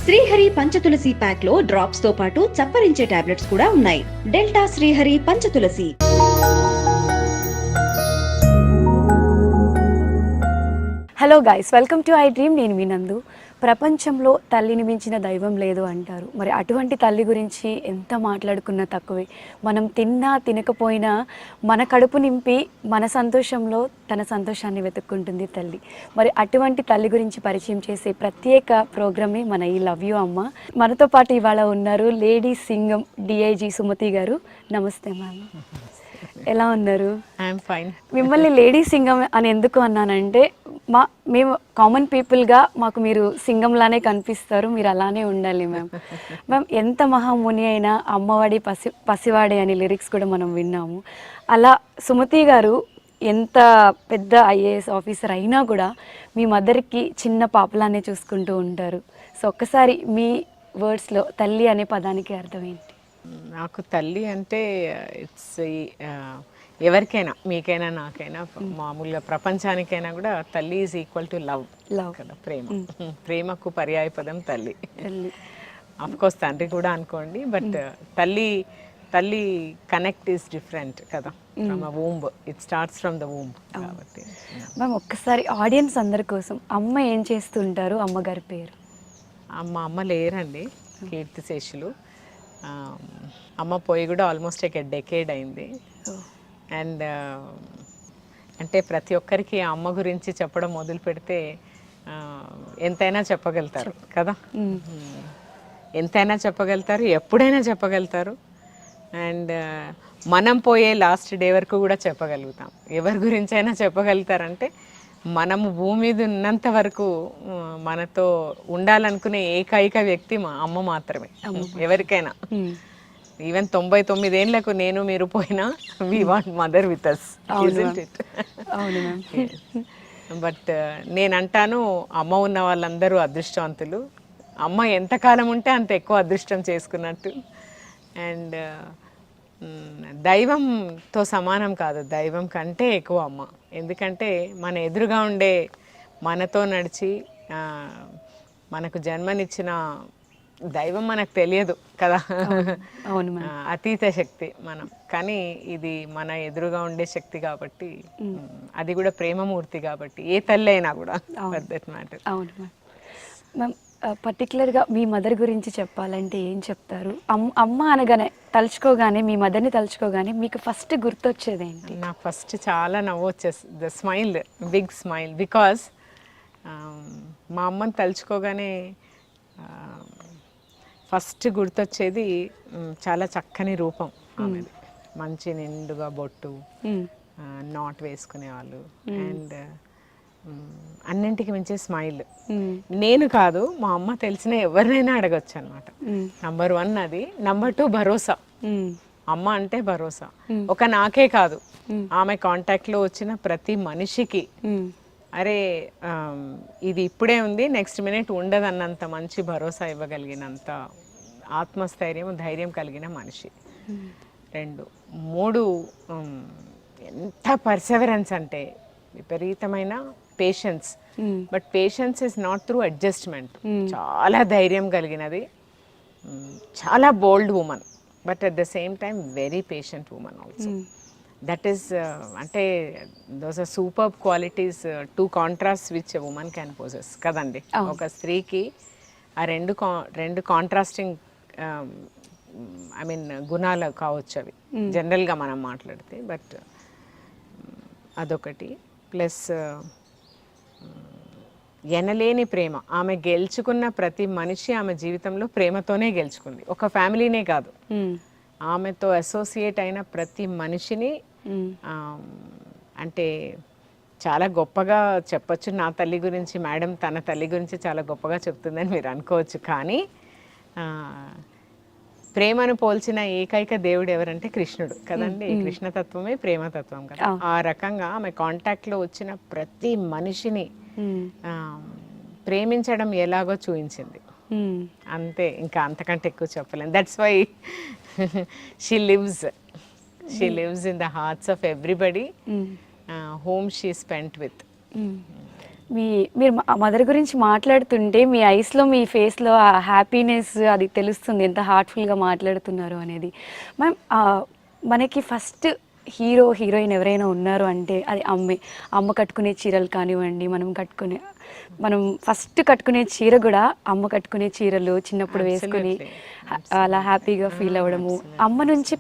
Srihari Panchatulasi pack లో drops తో పాటు చప్పరించే టాబ్లెట్స్ కూడా ఉన్నాయి. Delta Srihari Panchatulasi. Hello guys, welcome to I dream. నేను మీ నందు. ప్రపంచంలో తల్లిని మించిన దైవం లేదు అంటారు. మరి అటువంటి తల్లి గురించి ఎంత మాట్లాడుకున్నా తక్కువే. మనం తిన్నా తినకపోయినా మన కడుపు నింపి మన సంతోషంలో తన సంతోషాన్ని వెతుక్కుంటుంది తల్లి. మరి అటువంటి తల్లి గురించి పరిచయం చేసే ప్రత్యేక ప్రోగ్రామే మన ఈ లవ్ యూ అమ్మ. మనతో పాటు ఇవాళ ఉన్నారు లేడీ సింగం డిఐజీ సుమతి గారు. నమస్తే మ్యామ్, ఎలా ఉన్నారు? I'm fine. మిమ్మల్ని లేడీ సింగం అని ఎందుకు అన్నానంటే, మేము కామన్ పీపుల్గా మాకు మీరు సింగంలానే కనిపిస్తారు. మీరు అలానే ఉండాలి మ్యామ్. మ్యామ్, ఎంత మహాముని అయినా అమ్మవాడి పసివాడే అని లిరిక్స్ కూడా మనం విన్నాము. అలా సుమతి గారు ఎంత పెద్ద ఐఏఎస్ ఆఫీసర్ అయినా కూడా మీ మదర్కి చిన్న పాపలానే చూసుకుంటూ ఉంటారు. సో ఒక్కసారి మీ వర్డ్స్లో తల్లి అనే పదానికి అర్థం ఏంటి? నాకు తల్లి అంటే ఇట్స్ ఎవరికైనా, మీకైనా నాకైనా, మామూలుగా ప్రపంచానికైనా కూడా తల్లి ఈజ్ ఈక్వల్ టు లవ్ కదా, ప్రేమ. ప్రేమకు పర్యాయ పదం తల్లి. అఫ్కోర్స్ తండ్రి కూడా అనుకోండి, బట్ తల్లి కనెక్ట్ ఈస్ డిఫరెంట్ కదా. From a womb, it starts from the womb కాబట్టి. మ్యామ్, ఒక్కసారి ఆడియన్స్ అందరి కోసం అమ్మ ఏం చేస్తుంటారు? అమ్మగారి పేరు? అమ్మ లేరండి, కీర్తిశేషులు. అమ్మ పోయి కూడా ఆల్మోస్ట్ ఒక డెకేడ్ అయింది. అండ్ అంటే ప్రతి ఒక్కరికి అమ్మ గురించి చెప్పడం మొదలు పెడితే ఎంతైనా చెప్పగలుగుతారు కదా. ఎంతైనా చెప్పగలుగుతారు, ఎప్పుడైనా చెప్పగలుగుతారు. అండ్ మనం పోయే లాస్ట్ డే వరకు కూడా చెప్పగలుగుతాం. ఎవరి గురించి అయినా చెప్పగలుగుతారంటే మనము భూమి మీద ఉన్నంత వరకు మనతో ఉండాలనుకునే ఏకైక వ్యక్తి మా అమ్మ మాత్రమే, ఎవరికైనా. ఈవెన్ 99 ఏళ్లకు నేను మీరు పోయినా we want mother with us, isn't it? But నేను అంటాను, అమ్మ ఉన్న వాళ్ళందరూ అదృష్టవంతులు. అమ్మ ఎంతకాలం ఉంటే అంత ఎక్కువ అదృష్టం చేసుకున్నట్టు. అండ్ దైవంతో సమానం కాదు, దైవం కంటే ఎక్కువ అమ్మ. ఎందుకంటే మన ఎదురుగా ఉండే, మనతో నడిచి మనకు జన్మనిచ్చిన దైవం మనకు తెలియదు కదా. అతీత శక్తి మనం, కానీ ఇది మన ఎదురుగా ఉండే శక్తి కాబట్టి, అది కూడా ప్రేమమూర్తి కాబట్టి, ఏ తల్లి అయినా కూడా ఫర్ దట్ మ్యాటర్. అవును మ్యామ్. పర్టికులర్గా మీ మదర్ గురించి చెప్పాలంటే ఏం చెప్తారు? అమ్మ అనగానే, తలుచుకోగానే, మీ మదర్ని తలుచుకోగానే మీకు ఫస్ట్ గుర్తొచ్చేది ఏంటి? నాకు ఫస్ట్ చాలా నవ్వు వచ్చేస్తుంది, the smile, big smile. Because మా అమ్మని తలుచుకోగానే ఫస్ట్ గుర్తొచ్చేది చాలా చక్కని రూపం ఆమెది. మంచి నిండుగా బొట్టు, నాట్ వేసుకునేవాళ్ళు. అండ్ అన్నింటికి మించి స్మైల్. నేను కాదు, మా అమ్మ తెలిసిన ఎవరినైనా అడగచ్చు అనమాట. నంబర్ 1 అది. నంబర్ 2 భరోసా. అమ్మ అంటే భరోసా. ఒక నాకే కాదు, ఆమె కాంటాక్ట్లో వచ్చిన ప్రతి మనిషికి, అరే ఇది ఇప్పుడే ఉంది, నెక్స్ట్ మినిట్ ఉండదన్నంత మంచి భరోసా ఇవ్వగలిగినంత ఆత్మస్థైర్యం, ధైర్యం కలిగిన మనిషి. 2, 3 ఎంత పర్సెవరెన్స్ అంటే విపరీతమైన patience. But patience is not through adjustment. చాలా ధైర్యం కలిగినది, చాలా bold women, but at the same time very patient women also. That is అంటే those are super qualities, 2 contrast which women can possess కదండి. ఒక స్త్రీకి ఆ రెండు కాంట్రాస్టింగ్ ఐ మీన్ గుణాలు కావచ్చు అవి, జనరల్గా మనం మాట్లాడితే. బట్ అదొకటి. ప్లస్ ఎనలేని ప్రేమ. ఆమె గెలుచుకున్న ప్రతి మనిషి ఆమె జీవితంలో ప్రేమతోనే గెలుచుకుంది. ఒక ఫ్యామిలీనే కాదు, ఆమెతో అసోసియేట్ అయిన ప్రతి మనిషిని అంటే చాలా గొప్పగా చెప్పచ్చు. నా తల్లి గురించి మేడం తన తల్లి గురించి చాలా గొప్పగా చెప్తుందని మీరు అనుకోవచ్చు, కానీ ప్రేమను పోల్చిన ఏకైక దేవుడు ఎవరంటే కృష్ణుడు కదండి. కృష్ణతత్వమే ప్రేమతత్వం కదా. ఆ రకంగా ఆమె కాంటాక్ట్లో వచ్చిన ప్రతి మనిషిని ప్రేమించడం ఎలాగో చూపించింది. అంతే, ఇంకా అంతకంటే ఎక్కువ చెప్పలేను. That's why she lives in the hearts of everybody whom she spent with. మీరు మదర్ గురించి మాట్లాడుతుంటే మీ ఐస్లో మీ ఫేస్లో ఆ హ్యాపీనెస్ అది తెలుస్తుంది, ఎంత హార్ట్ఫుల్గా మాట్లాడుతున్నారు అనేది. మ్యామ్ మనకి ఫస్ట్ హీరో హీరోయిన్ ఎవరైనా ఉన్నారు అంటే అది అమ్మే. అమ్మ కట్టుకునే చీరలు కానివ్వండి, మనం ఫస్ట్ కట్టుకునే చీర కూడా అమ్మ కట్టుకునే చీరలు చిన్నప్పుడు వేసుకొని అలా హ్యాపీగా ఫీల్ అవ్వడము. అమ్మ నుంచి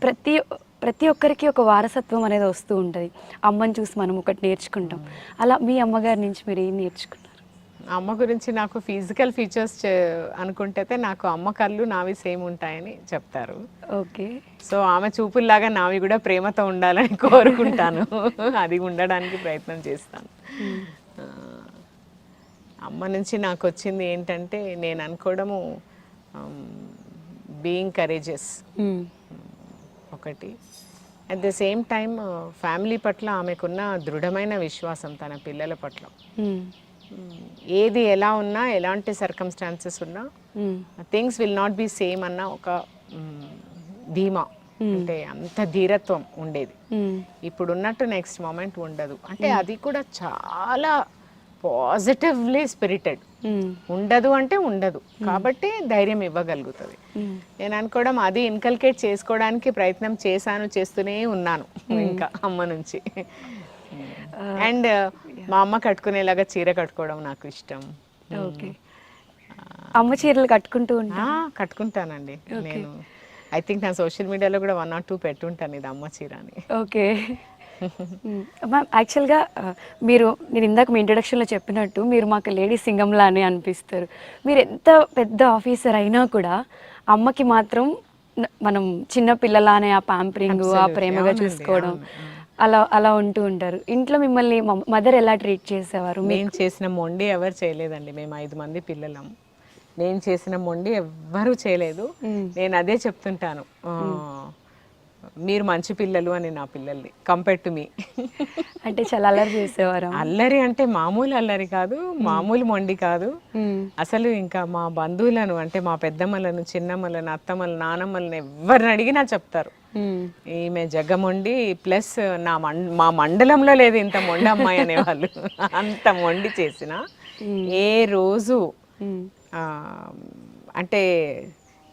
ప్రతి ఒక్కరికి ఒక వారసత్వం అనేది వస్తూ ఉంటుంది. అమ్మని చూసి మనం ఒకటి నేర్చుకుంటాం. అలా మీ అమ్మగారి నుంచి మీరు ఏం నేర్చుకున్నారు? అమ్మ గురించి నాకు ఫిజికల్ ఫీచర్స్ అనుకుంటే నాకు అమ్మ కళ్ళు నావి సేమ్ ఉంటాయని చెప్తారు. ఓకే. సో ఆమె చూపుల్లాగా నావి కూడా ప్రేమతో ఉండాలని కోరుకుంటాను. అది ఉండడానికి ప్రయత్నం చేస్తాను. అమ్మ నుంచి నాకు వచ్చింది ఏంటంటే, నేను అనుకోవడము బీయింగ్ కరేజెస్ ఒకటి. At the same time family పట్ల ఆమెకున్న దృఢమైన విశ్వాసం తన పిల్లల పట్ల. ఏది ఎలా ఉన్నా, ఎలాంటి సర్కమ్స్టాన్సెస్ ఉన్నా things will not be same అన్న ఒక ధీమా, అంటే అంత ధీరత్వం ఉండేది. ఇప్పుడు ఉన్నట్టు నెక్స్ట్ మూమెంట్ ఉండదు. అంటే అది కూడా చాలా పాజిటివ్లీ స్పిరిటెడ్. ఉండదు అంటే ఉండదు, కాబట్టి ధైర్యం ఇవ్వగలుగుతుంది. నేను అనుకోవడం అది ఇన్కల్కేట్ చేసుకోవడానికి ప్రయత్నం చేస్తూనే ఉన్నాను ఇంకా అమ్మ నుంచి. అండ్ మా అమ్మ కట్టుకునేలాగా చీర కట్టుకోవడం నాకు ఇష్టం. ఓకే. అమ్మ చీరలు కట్టుకుంటానండి నేను. ఐ థింక్ నా సోషల్ మీడియాలో కూడా 1 or 2 పెట్టుంటాను ఇది అమ్మ చీర అని. ఓకే. మ్యామ్ యాక్చువల్గా నేను ఇందాక మీ ఇంట్రడక్షన్లో చెప్పినట్టు మీరు మాకు లేడీ సింగంలా అని అనిపిస్తారు. మీరు ఎంత పెద్ద ఆఫీసర్ అయినా కూడా అమ్మకి మాత్రం మనం చిన్న పిల్లలానే ఆ ప్యాంపరింగ్, ఆ ప్రేమగా చూసుకోవడం అలా ఉంటూ ఉంటారు. ఇంట్లో మిమ్మల్ని మదర్ ఎలా ట్రీట్ చేసేవారు? నేను చేసిన మొండి ఎవరు చేయలేదండి. మేము 5 మంది పిల్లలం. నేను చేసిన మొండి ఎవ్వరూ చేయలేదు. నేను అదే చెప్తుంటాను, మీరు మంచి పిల్లలు అని నా పిల్లల్ని, కంపేర్ టు మీ. అంటే చాలా అల్లరి చేసేవారు? అల్లరి అంటే మామూలు అల్లరి కాదు, మామూలు మొండి కాదు అసలు. ఇంకా మా బంధువులను, అంటే మా పెద్దమ్మలను, చిన్నమ్మలను, అత్తమ్మలను, నానమ్మలను ఎవరిని అడిగినా చెప్తారు, ఈమె జగ్గమొండి ప్లస్ మా మండలంలో లేదు ఇంత మొండి అమ్మాయి అనేవాళ్ళు. అంత మొండి చేసిన ఏ రోజు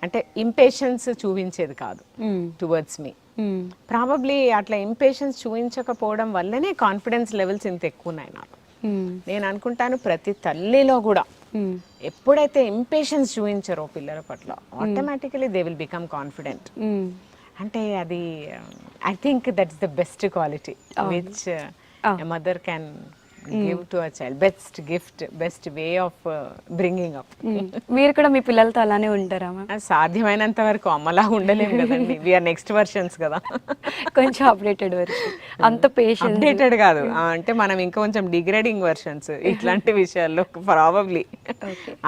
అంటే ఇంపేషన్స్ చూపించేది కాదు టువర్డ్స్ మీ. ప్రాబబ్లీ అట్లా ఇంపేషన్స్ చూపించకపోవడం వల్లనే కాన్ఫిడెన్స్ లెవెల్స్ ఇంత ఎక్కువ ఉన్నాయి నాకు. నేను అనుకుంటాను ప్రతి తల్లిలో కూడా ఎప్పుడైతే ఇంపేషన్స్ చూపించారో పిల్లల పట్ల, automatically they will become confident. అంటే అది I think that's the best quality which a mother can give to a child. best way of bringing up. మీరు కూడా మీ పిల్లలతో అలానే ఉంటారా? సాధ్యమైనంత వరకు అమ్మలా ఉండలేము కదండి. వి ఆర్ నెక్స్ట్ వర్షన్స్ కదా, కొంచెం అప్డేటెడ్ వర్షన్. అంత పేషెన్స్ అప్డేటెడ్ కాదు, అంటే మనం ఇంకా కొంచెం డిగ్రేడింగ్ వర్షన్స్ ఇట్లాంటి విషయాల్లో ప్రాబబ్లీ.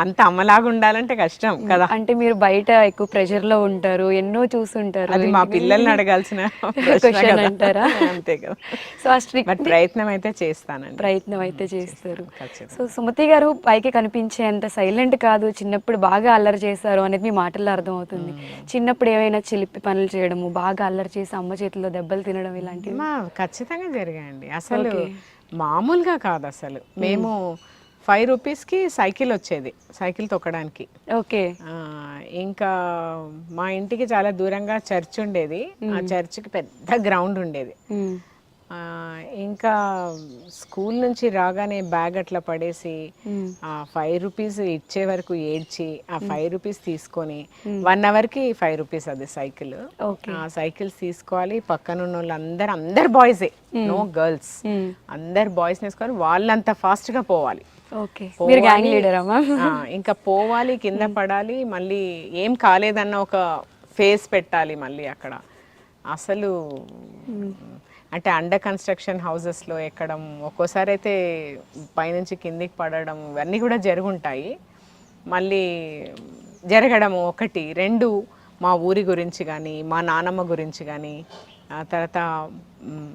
అంత అమ్మలాగా ఉండాలంటే కష్టం కదా. అంటే మీరు బయట ఎక్కువ ప్రెషర్ లో ఉంటారు, ఎన్నో చూస్తుంటారు. అది మా పిల్లల్ని అడగాల్సిన క్వశ్చన్ అంటారా? అంతే కదా. సో ఆ స్ట్రిక్ట్ ప్రయత్నం అయితే చేస్తానండి. ప్రయత్నం అయితే చేస్తారు. సో సుమతి గారు పైకి కనిపించే అంత సైలెంట్ కాదు, చిన్నప్పుడు బాగా అల్లరి చేశారు అనేది మీ మాటల్లో అర్థమవుతుంది. చిన్నప్పుడు ఏమైనా చిలిపి పనులు చేయడము, బాగా అల్లరి చేసి అమ్మ చేతిలో దెబ్బలు తినడం ఇలాంటివి ఖచ్చితంగా జరిగాయండి. అసలు మామూలుగా కాదు. అసలు మేము 5 రూపీస్కి సైకిల్ వచ్చేది, సైకిల్ తొక్కడానికి. ఓకే. ఇంకా మా ఇంటికి చాలా దూరంగా చర్చ్ ఉండేది, ఆ చర్చ్కి పెద్ద గ్రౌండ్ ఉండేది. ఇంకా స్కూల్ నుంచి రాగానే బ్యాగ్ అట్లా పడేసి 5 రూపీస్ ఇచ్చే వరకు ఏడ్చి ఆ 5 రూపీస్ తీసుకొని 1 అవర్కి 5 రూపీస్ అది సైకిల్. ఆ సైకిల్స్ తీసుకోవాలి, పక్కన ఉన్న వాళ్ళు అందరు బాయ్సే, నో గర్ల్స్, అందరు బాయ్స్ వేసుకొని వాళ్ళంతా ఫాస్ట్గా పోవాలి. ఇంకా పోవాలి, కింద పడాలి, మళ్ళీ ఏం కాలేదన్న ఒక ఫేస్ పెట్టాలి మళ్ళీ అక్కడ. అసలు అంటే అండర్ కన్స్ట్రక్షన్ హౌసెస్లో ఎక్కడం, ఒక్కోసారి అయితే పైనుంచి కిందికి పడడం, ఇవన్నీ కూడా జరుగుంటాయి. మళ్ళీ జరగడము 1, 2 మా ఊరి గురించి కానీ, మా నానమ్మ గురించి కానీ, తర్వాత మ్,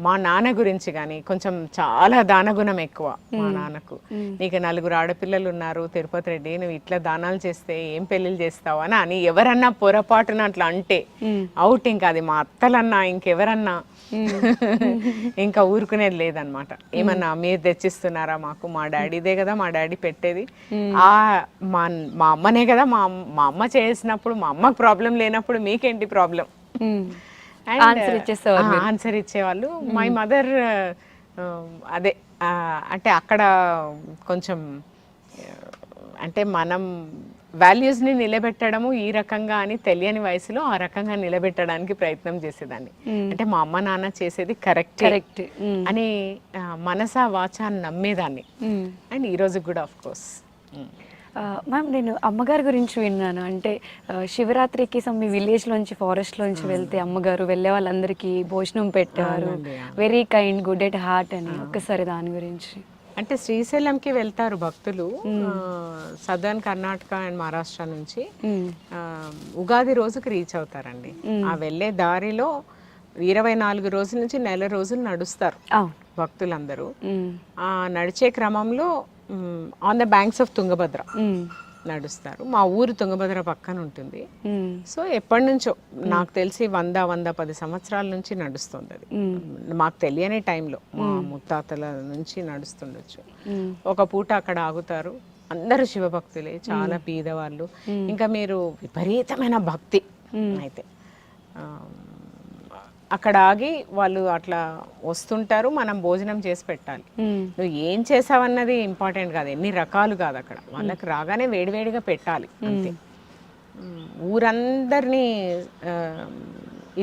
మా నాన్న గురించి కానీ కొంచెం చాలా దానగుణం ఎక్కువ మా నాన్నకు. నీకు 4 ఆడపిల్లలు ఉన్నారు తిరుపతి రెడ్డి, నువ్వు ఇట్లా దానాలు చేస్తే ఏం పెళ్ళిళ్ళు చేస్తావు అని ఎవరన్నా పొరపాటున అట్లా అంటే అవుట్. ఇంకా అది మా అత్తలన్నా ఇంకెవరన్నా ఇంకా ఊరుకునేది లేదనమాట. ఏమన్నా మీరు తెచ్చిస్తున్నారా మాకు, మా డాడీదే కదా మా డాడీ పెట్టేది, మా మా అమ్మనే కదా మా అమ్మ చేసినప్పుడు మా అమ్మకు ప్రాబ్లం లేనప్పుడు మీకేంటి ప్రాబ్లం ఆన్సర్ ఇచ్చేవాళ్ళు. మై మదర్ అదే అంటే అక్కడ కొంచెం అంటే మనం వాల్యూస్ని నిలబెట్టడము ఈ రకంగా అని తెలియని వయసులో ఆ రకంగా నిలబెట్టడానికి ప్రయత్నం చేసేదాన్ని. అంటే మా అమ్మ నాన్న చేసేది కరెక్ట్ అని మనసా వాచా నమ్మేదాన్ని. అండ్ ఈ రోజు కూడా ఆఫ్ కోర్స్. మ్యామ్ నేను అమ్మగారి గురించి విన్నాను. అంటే శివరాత్రికి మీ విలేజ్లోంచి ఫారెస్ట్లోంచి వెళ్తే అమ్మగారు వెళ్ళే వాళ్ళందరికీ భోజనం పెట్టేవారు, very kind, good at heart అని. ఒక్కసారి దాని గురించి. అంటే శ్రీశైలంకి వెళ్తారు భక్తులు సదర్న్ కర్ణాటక అండ్ మహారాష్ట్ర నుంచి. ఉగాది రోజుకి రీచ్ అవుతారండి. ఆ వెళ్ళే దారిలో 24 రోజుల నుంచి నెల రోజులు నడుస్తారు భక్తులందరూ. ఆ నడిచే క్రమంలో on the banks of Tungabhadra నడుస్తారు. మా ఊరు తుంగభద్ర పక్కన ఉంటుంది. సో ఎప్పటి నుంచో నాకు తెలిసి 100-110 సంవత్సరాల నుంచి నడుస్తుంది అది. మాకు తెలియని టైంలో మా ముత్తాతల నుంచి నడుస్తుండొచ్చు. ఒక పూట అక్కడ ఆగుతారు. అందరూ శివభక్తులే, చాలా బీదవాళ్ళు. ఇంకా మీరు విపరీతమైన భక్తి అయితే అక్కడ ఆగి వాళ్ళు అట్లా వస్తుంటారు. మనం భోజనం చేసి పెట్టాలి. నువ్వు ఏం చేసావన్నది ఇంపార్టెంట్ కాదు, ఎన్ని రకాలు కాదు. అక్కడ వాళ్ళకి రాగానే వేడివేడిగా పెట్టాలి అంతే. ఊరందరినీ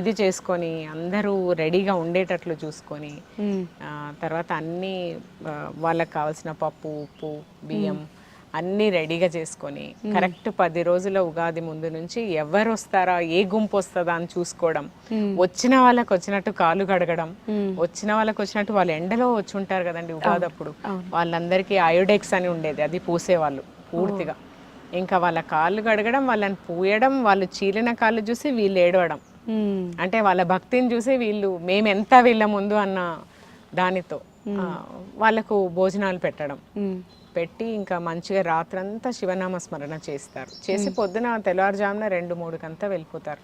ఇది చేసుకొని అందరూ రెడీగా ఉండేటట్లు చూసుకొని తర్వాత అన్నీ వాళ్ళకి కావాల్సిన పప్పు, ఉప్పు, బియ్యం అన్నీ రెడీగా చేసుకొని కరెక్ట్ 10 రోజుల ఉగాది ముందు నుంచి ఎవరు వస్తారా, ఏ గుంపు వస్తుందా అని చూసుకోవడం, వచ్చిన వాళ్ళకి వచ్చినట్టు కాలు కడగడం, వచ్చిన వాళ్ళకి వచ్చినట్టు వాళ్ళు ఎండలో వచ్చి ఉంటారు కదండి ఉగాది అప్పుడు, వాళ్ళందరికీ అయోడెక్స్ అని ఉండేది, అది పూసేవాళ్ళు పూర్తిగా. ఇంకా వాళ్ళ కాళ్ళు కడగడం, వాళ్ళని పూయడం, వాళ్ళు చీలిన కాళ్ళు చూసి వీళ్ళు ఏడవడం, అంటే వాళ్ళ భక్తిని చూసి వీళ్ళు మేమెంత వీళ్ళ ముందు అన్న దానితో వాళ్ళకు భోజనాలు పెట్టడం పెట్టి ఇంకా మంచిగా రాత్రంతా శివనామ స్మరణ చేస్తారు. చేసి పొద్దున తెల్లవారుజామున 2-3 కంతా వెళ్ళిపోతారు.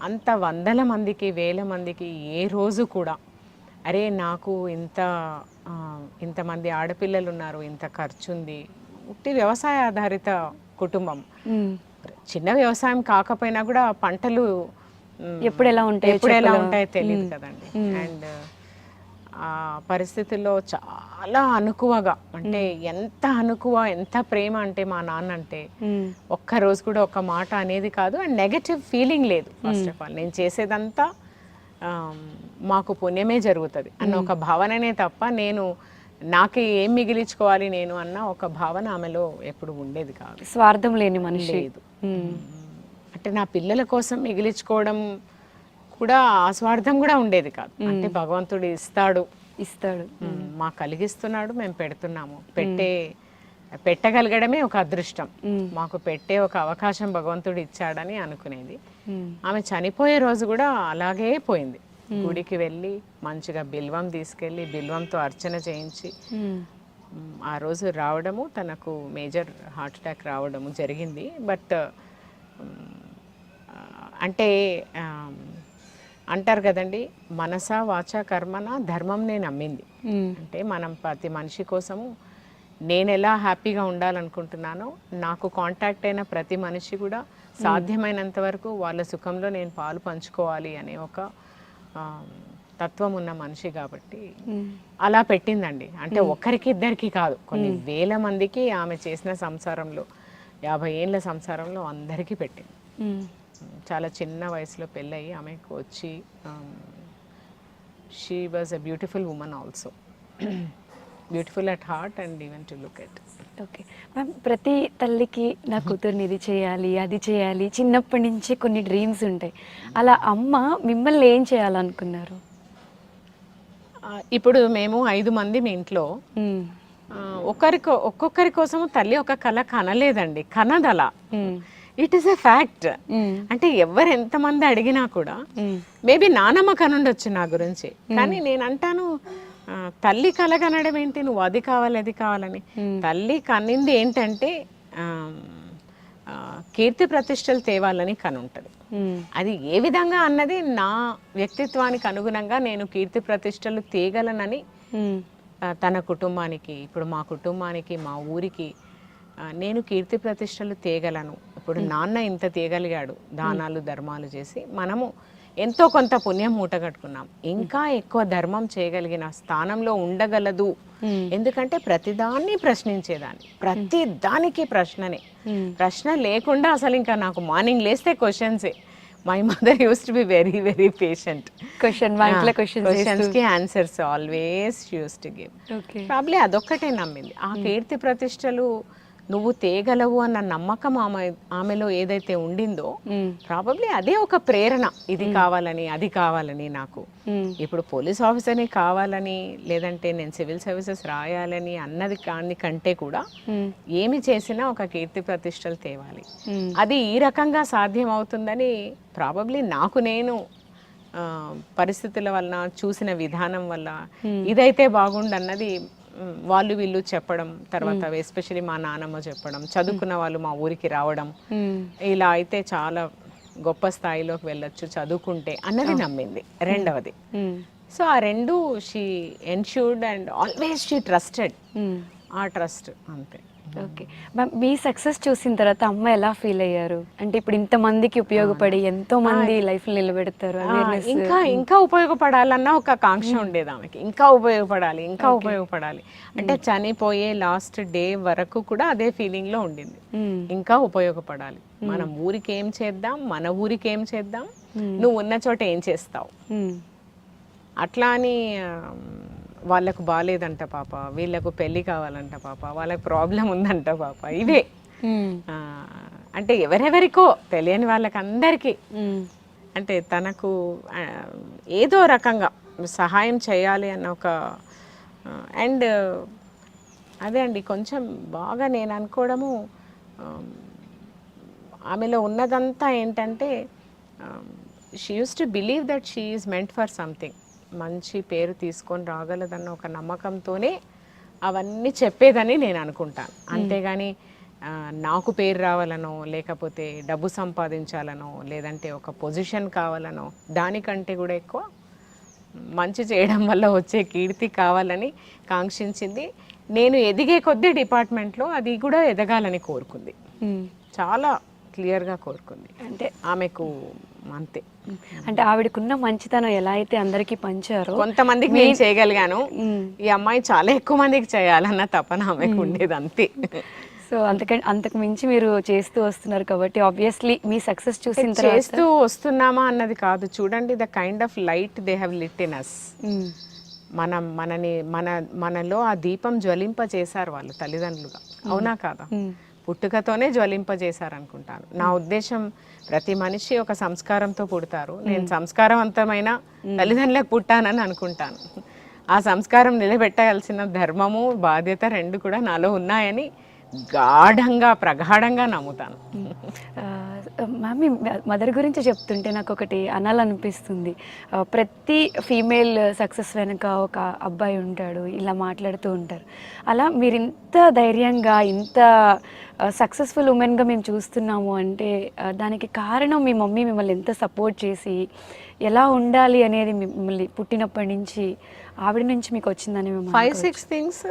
అంత 100 మందికి 1000 మందికి ఏ రోజు కూడా అరే నాకు ఇంతమంది ఆడపిల్లలు ఉన్నారు, ఇంత ఖర్చు ఉంది. ఉట్టి వ్యవసాయ ఆధారిత కుటుంబం. చిన్న వ్యవసాయం కాకపోయినా కూడా పంటలు ఎప్పుడు ఎలా ఉంటాయో తెలియదు కదండి. అండ్ ఆ పరిస్థితుల్లో చాలా అనుకువగా, అంటే ఎంత అనుకువ, ఎంత ప్రేమ అంటే మా నాన్న అంటే ఒక్కరోజు కూడా ఒక మాట అనేది కాదు. అండ్ నెగటివ్ ఫీలింగ్ లేదు. ఫస్ట్ ఆఫ్ ఆల్ నేను చేసేదంతా మాకు పుణ్యమే జరుగుతుంది అన్న ఒక భావననే తప్ప నేను నాకు ఏం మిగిలించుకోవాలి నేను అన్న ఒక భావన ఆమెలో ఎప్పుడు ఉండేది కాదు. స్వార్థం లేని మనిషి లేదు. అంటే నా పిల్లల కోసం మిగిలించుకోవడం కూడా ఆ స్వార్థం కూడా ఉండేది కాదు. అంటే భగవంతుడు ఇస్తాడు మాకు కలిగిస్తున్నాడు, మేము పెడుతున్నాము. పెట్టగలగడమే ఒక అదృష్టం. మాకు పెట్టే ఒక అవకాశం భగవంతుడు ఇచ్చాడని అనుకునేది. ఆమె చనిపోయే రోజు కూడా అలాగే పోయింది. గుడికి వెళ్ళి మంచిగా బిల్వం తీసుకెళ్ళి బిల్వంతో అర్చన చేయించి ఆ రోజు రావడము, తనకు మేజర్ హార్ట్ అటాక్ రావడము జరిగింది. బట్ అంటే అంటారు కదండి, మనసా వాచా కర్మన ధర్మంనే నమ్మింది. అంటే మనం ప్రతి మనిషి కోసము నేను ఎలా హ్యాపీగా ఉండాలనుకుంటున్నానో నాకు కాంటాక్ట్ అయిన ప్రతి మనిషి కూడా సాధ్యమైనంత వరకు వాళ్ళ సుఖంలో నేను పాలు పంచుకోవాలి అనే ఒక తత్వం ఉన్న మనిషి కాబట్టి అలా పెట్టిందండి. అంటే ఒక్కరికి ఇద్దరికి కాదు, కొన్ని వేల మందికి ఆమె చేసిన సంసారంలో 50 ఏళ్ళ సంసారంలో అందరికీ పెట్టింది. చాలా చిన్న వయసులో పెళ్ళయి ఆమెకు వచ్చి she was a beautiful women also, beautiful at heart and even to look at. Okay ma'am, ప్రతి తల్లికి నా కూతుర్ని ఇది చేయాలి అది చేయాలి చిన్నప్పటి నుంచి కొన్ని డ్రీమ్స్ ఉంటాయి. అలా అమ్మ మిమ్మల్ని ఏం చేయాలనుకున్నారు? ఇప్పుడు మేము 5 మంది మీ ఇంట్లో ఒక్కొక్కరి కోసం తల్లి ఒక కళ కనలేదండి, కనదలా. It is a fact. అంటే ఎవరు ఎంతమంది అడిగినా కూడా మేబీ నా నమ్మకం ఉండొచ్చు నా గురించి, కానీ నేను అంటాను తల్లి కలగనడం ఏంటి, నువ్వు అది కావాలి అది కావాలని. తల్లి కనింది ఏంటంటే కీర్తి ప్రతిష్టలు తేవాలని కనుంటది. అది ఏ విధంగా అన్నది నా వ్యక్తిత్వానికి అనుగుణంగా నేను కీర్తి ప్రతిష్టలు తేగలనని తన కుటుంబానికి, ఇప్పుడు మా కుటుంబానికి, మా ఊరికి నేను కీర్తి ప్రతిష్టలు తేగలను. ఇప్పుడు నాన్న ఇంత తేగలిగాడు దానాలు ధర్మాలు చేసి, మనము ఎంతో కొంత పుణ్యం మూటగట్టుకున్నాం, ఇంకా ఎక్కువ ధర్మం చేయగలిగిన స్థానంలో ఉండగలదు. ఎందుకంటే ప్రతిదాన్ని ప్రశ్నించేదాన్ని, ప్రతి దానికి ప్రశ్ననే. ప్రశ్న లేకుండా అసలు ఇంకా నాకు మార్నింగ్ లేస్తే క్వశ్చన్సే. My mother used to be very very patient. Questions కి answers always used to give. Probably అదొక్కటే నమ్మింది. ఆ కీర్తి ప్రతిష్టలు నువ్వు తేగలవు అన్న నమ్మకం ఆమెలో ఏదైతే ఉండిందో ప్రాబబ్లీ అదే ఒక ప్రేరణ, ఇది కావాలని అది కావాలని. నాకు ఇప్పుడు పోలీస్ ఆఫీసర్ని కావాలని, లేదంటే నేను సివిల్ సర్వీసెస్ రాయాలని అన్నది కంటే కూడా ఏమి చేసినా ఒక కీర్తి ప్రతిష్టలు తేవాలి. అది ఈ రకంగా సాధ్యం అవుతుందని ప్రాబబ్లీ నాకు నేను పరిస్థితుల వల్ల, చూసిన విధానం వల్ల ఇదైతే బాగుండన్నది వాళ్ళు వీళ్ళు చెప్పడం, తర్వాత ఎస్పెషల్లీ మా నాన్నమ్మ చెప్పడం, చదువుకున్న వాళ్ళు మా ఊరికి రావడం, ఇలా అయితే చాలా గొప్ప స్థాయిలోకి వెళ్ళొచ్చు చదువుకుంటే అన్నది నమ్మింది. రెండవది, సో ఆ రెండు she ensured and always she trusted. ఆ ట్రస్ట్ అంతే. ఓకే మ్యామ్, మీ సక్సెస్ చూసిన తర్వాత అమ్మ ఎలా ఫీల్ అయ్యారు? అంటే ఇప్పుడు ఇంతమందికి ఉపయోగపడి ఎంతో మంది లైఫ్ నిలబెడతారు, ఇంకా ఇంకా ఉపయోగపడాలన్న ఒక కాంక్ష ఉండేది ఆమెకి. ఇంకా ఉపయోగపడాలి, ఇంకా ఉపయోగపడాలి అంటే చనిపోయే లాస్ట్ డే వరకు కూడా అదే ఫీలింగ్ లో ఉండింది. ఇంకా ఉపయోగపడాలి, మనం ఊరికి ఏం చేద్దాం, మన ఊరికి ఏం చేద్దాం, నువ్వు ఉన్న చోట ఏం చేస్తావు. అట్లా అని వాళ్ళకు బాగాలేదంట పాప, వీళ్ళకు పెళ్ళి కావాలంట పాప, వాళ్ళకి ప్రాబ్లం ఉందంట పాప, ఇవే. అంటే ఎవరెవరికో తెలియని వాళ్ళకి అందరికీ అంటే తనకు ఏదో రకంగా సహాయం చేయాలి అన్న ఒక అండ్ అదే అండి కొంచెం బాగా నేను అనుకోవడము, ఆమెలో ఉన్నదంతా ఏంటంటే she use to believe that she is meant for something. మంచి పేరు తీసుకొని రాగలదన్న ఒక నమ్మకంతోనే అవన్నీ చెప్పేదని నేను అనుకుంటాను. అంతేగాని నాకు పేరు రావాలనో, లేకపోతే డబ్బు సంపాదించాలనో, లేదంటే ఒక పొజిషన్ కావాలనో, దానికంటే కూడా ఎక్కువ మంచి చేయడం వల్ల వచ్చే కీర్తి కావాలని కాంక్షించింది. నేను ఎదిగే కొద్దీ డిపార్ట్మెంట్లో అది కూడా ఎదగాలని కోరుకుంది, చాలా క్లియర్గా కోరుకుంది. అంటే ఆమెకు అంతే. అంటే ఆవిడకున్న మంచితనం ఎలా అయితే అందరికీ పంచారో, కొంతమందికి నేను చేయగలిగాను, ఈ అమ్మాయి చాలా ఎక్కువ మందికి చేయాలన్న తపన ఆమెకు ఉండేది, అంతే. సో అంతకు మించి మీరు చేస్తూ వస్తున్నారు కాబట్టి ఆబ్వియస్లీ మీ సక్సెస్ చూసిన తర్వాత చేస్తూ వస్తున్నామా అన్నది కాదు, చూడండి the kind of light they have lit in us. మనలో ఆ దీపం జ్వలింప చేశారు వాళ్ళు తల్లిదండ్రులుగా, అవునా కాదా? పుట్టుకతోనే జ్వలింపజేశారనుకుంటాను. నా ఉద్దేశం ప్రతి మనిషి ఒక సంస్కారంతో పుడతారు. నేను సంస్కారవంతమైన తల్లిదండ్రులకు పుట్టానని అనుకుంటాను. ఆ సంస్కారం నిలబెట్టాల్సిన ధర్మము బాధ్యత రెండు కూడా నాలో ఉన్నాయని గాఢంగా ప్రగాఢంగా నమ్ముతాను. మ్యామ్, మీ మదర్ గురించి చెప్తుంటే నాకు ఒకటి అనాలనిపిస్తుంది. ప్రతి ఫీమేల్ సక్సెస్ వెనుక ఒక అబ్బాయి ఉంటాడు, ఇలా మాట్లాడుతూ ఉంటారు. అలా మీరు ఇంత ధైర్యంగా, ఇంత సక్సెస్ఫుల్ ఉమెన్గా మేము చూస్తున్నాము అంటే దానికి కారణం మీ మమ్మీ మిమ్మల్ని ఎంత సపోర్ట్ చేసి ఎలా ఉండాలి అనేది మిమ్మల్ని పుట్టినప్పటి నుంచి ఆవిడ నుంచి మీకు వచ్చిందని 5-6 థింగ్స్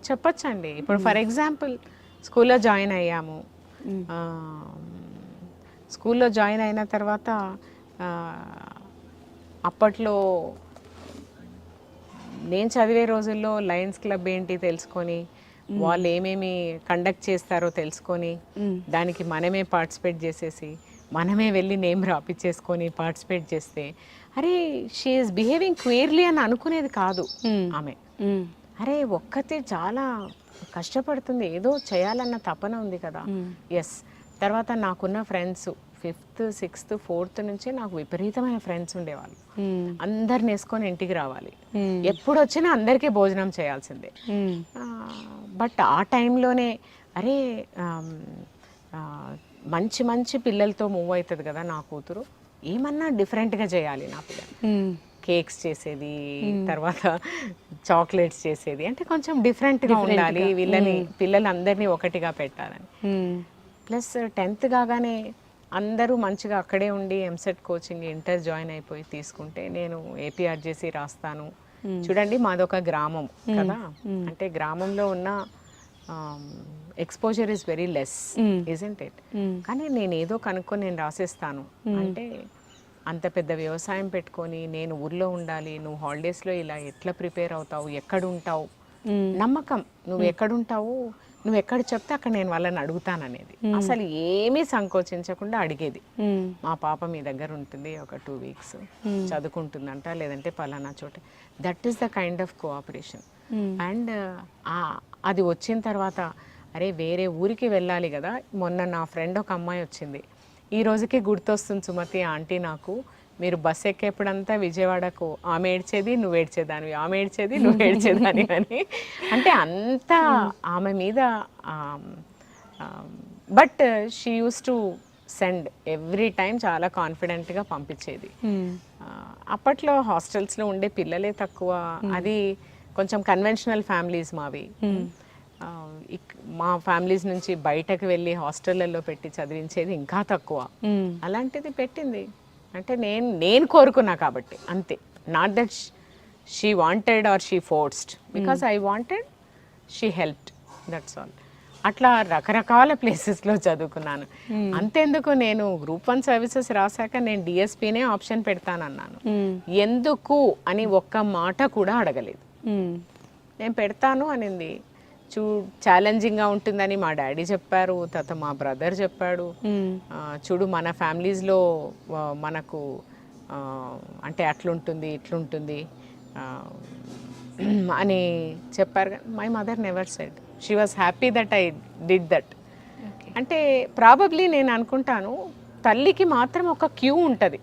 చెప్పొచ్చండి. ఇప్పుడు ఫర్ ఎగ్జాంపుల్ స్కూల్లో జాయిన్ అయ్యాము. స్కూల్లో జాయిన్ అయిన తర్వాత అప్పట్లో నేను చదివే రోజుల్లో లయన్స్ క్లబ్ ఏంటి తెలుసుకొని, వాళ్ళు ఏమేమి కండక్ట్ చేస్తారో తెలుసుకొని, దానికి మనమే పార్టిసిపేట్ చేసేసి మనమే వెళ్ళి నేమ్ రాపిచ్చేసుకొని పార్టిసిపేట్ చేస్తే, అరే షీ ఈస్ బిహేవింగ్ క్వియర్లీ అని అనుకునేది కాదు ఆమె. అరే ఒక్కతే చాలా కష్టపడుతుంది, ఏదో చేయాలన్న తపన ఉంది కదా. ఎస్. తర్వాత నాకున్న ఫ్రెండ్స్ 5th, 6th, 4th నుంచే నాకు విపరీతమైన ఫ్రెండ్స్ ఉండేవాళ్ళు. అందరిని వేసుకొని ఇంటికి రావాలి, ఎప్పుడు వచ్చినా అందరికీ భోజనం చేయాల్సిందే. బట్ ఆ టైంలోనే అరే మంచి మంచి పిల్లలతో మూవ్ అవుతుంది కదా నా కూతురు, ఏమన్నా డిఫరెంట్గా చేయాలి నా పిల్లలు. కేక్స్ చేసేది, తర్వాత చాక్లెట్స్ చేసేది, అంటే కొంచెం డిఫరెంట్గా ఉండాలి, వీళ్ళని పిల్లలందరినీ ఒకటిగా పెట్టాలని. ప్లస్ 10th కాగానే అందరూ మంచిగా అక్కడే ఉండి ఎంసెట్ కోచింగ్ ఇంటర్ జాయిన్ అయిపోయి తీసుకుంటే నేను ఏపీఆర్జేసీ రాస్తాను. చూడండి మాదొక గ్రామం కదా, అంటే గ్రామంలో ఉన్న exposure is very less, isn't it? కానీ నేను ఏదో కనుక్కొని నేను రాసేస్తాను అంటే, అంత పెద్ద వ్యవసాయం పెట్టుకొని నేను ఊర్లో ఉండాలి, నువ్వు హాలిడేస్లో ఇలా ఎట్లా ప్రిపేర్ అవుతావు, ఎక్కడ ఉంటావు, నమ్మకం, నువ్వు ఎక్కడుంటావు, నువ్వు ఎక్కడ చెప్తే అక్కడ నేను వాళ్ళని అడుగుతాననేది. అసలు ఏమీ సంకోచించకుండా అడిగేది. మా పాప మీ దగ్గర ఉంటుంది ఒక 2 weeks చదువుకుంటుందంట, లేదంటే పలానా చోట. That is the kind of cooperation. And అది వచ్చిన తర్వాత అరే వేరే ఊరికి వెళ్ళాలి కదా. మొన్న నా ఫ్రెండ్ ఒక అమ్మాయి వచ్చింది, ఈ రోజుకి గుర్తొస్తుంది సుమతి ఆంటీ నాకు, మీరు బస్ ఎక్కేప్పుడంతా విజయవాడకు ఆమె ఏడ్చేది నువ్వు ఏడ్చేదానివి, ఆమె ఏడ్చేది నువ్వు ఏడ్చేదాని అని. అంటే అంత ఆమె మీద. But she use to send every time, చాలా కాన్ఫిడెంట్గా పంపించేది. అప్పట్లో హాస్టల్స్లో ఉండే పిల్లలే తక్కువ, అది కొంచెం కన్వెన్షనల్ ఫ్యామిలీస్ మావి. మా ఫ్యామిలీస్ నుంచి బయటకు వెళ్ళి హాస్టళ్లలో పెట్టి చదివించేది ఇంకా తక్కువ. అలాంటిది పెట్టింది అంటే నేను కోరుకున్నా కాబట్టి అంతే. Not that she wanted or she forced, because I wanted, she helped, that's all. అట్లా రకరకాల ప్లేసెస్లో చదువుకున్నాను. అంతెందుకు, నేను గ్రూప్ 1 సర్వీసెస్ రాశాక నేను డిఎస్పీనే ఆప్షన్ పెడతానన్నాను. ఎందుకు అని ఒక్క మాట కూడా అడగలేదు. నేను పెడతాను అనింది. ఛాలెంజింగ్గా ఉంటుందని మా డాడీ చెప్పారు, తర్వాత మా బ్రదర్ చెప్పాడు. చూడు మన ఫ్యామిలీస్లో మనకు అంటే అట్లుంటుంది ఇట్లుంటుంది అని చెప్పారు. My mother never said, she was happy that I did that. అంటే ప్రాబబ్లీ నేను అనుకుంటాను తల్లికి మాత్రం ఒక క్యూ ఉంటుంది,